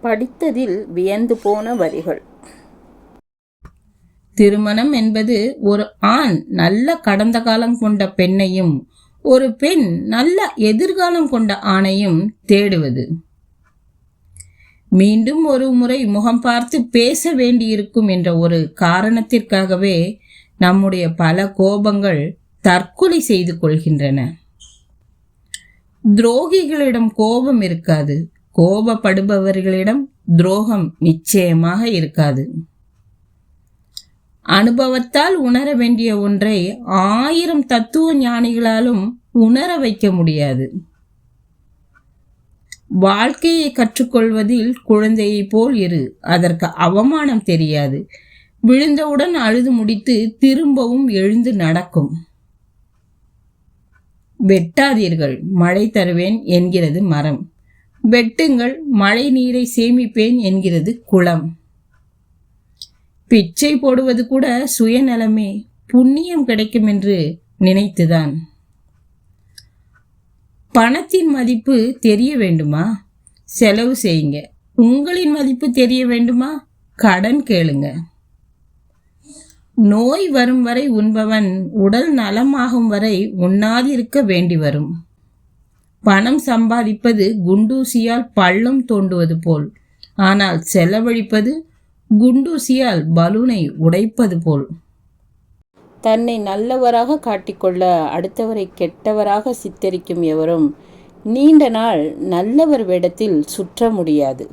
படித்ததில் வியந்து போன வரிகள். திருமணம் என்பது ஒரு ஆண் நல்ல கடந்த காலம் கொண்ட பெண்ணையும் ஒரு பெண் நல்ல எதிர்காலம் கொண்ட ஆணையும் தேடுவது. மீண்டும் ஒரு முறை முகம் பார்த்து பேச வேண்டியிருக்கும் என்ற ஒரு காரணத்திற்காகவே நம்முடைய பல கோபங்கள் தற்கொலை செய்து கொள்கின்றன. துரோகிகளிடம் கோபம் இருக்காது, கோபப்படுபவர்களிடம் துரோகம் நிச்சயமாக இருக்காது. அனுபவத்தால் உணர வேண்டிய ஒன்றை 1000 தத்துவ ஞானிகளாலும் உணர வைக்க முடியாது. வாழ்க்கையை கற்றுக்கொள்வதில் குழந்தையை போல் இரு. அதற்கு அவமானம் தெரியாது. விழுந்தவுடன் அழுது முடித்து திரும்பவும் எழுந்து நடக்கும். வெட்டாதீர்கள், மழை தருவேன் என்கிறது மரம். வெட்டுங்கள், மழை நீரை சேமிப்பேன் என்கிறது குளம். பிச்சை போடுவது கூட சுயநலமே, புண்ணியம் கிடைக்கும் என்று நினைத்துதான். பணத்தின் மதிப்பு தெரிய வேண்டுமா? செலவு செய்யுங்க. உங்களின் மதிப்பு தெரிய வேண்டுமா? கடன் கேளுங்க. நோய் வரும் வரை உண்பவன் உடல் நலமாகும் வரை உண்ணாதிருக்க வேண்டி வரும். பணம் சம்பாதிப்பது குண்டூசியால் பள்ளம் தோண்டுவது போல், ஆனால் செலவழிப்பது குண்டூசியால் பலூனை உடைப்பது போல். தன்னை நல்லவராக காட்டிக்கொள்ள அடுத்தவரை கெட்டவராக சித்தரிக்கும் எவரும் நீண்ட நாள் நல்லவர் வேடத்தில் சுற்ற முடியாது.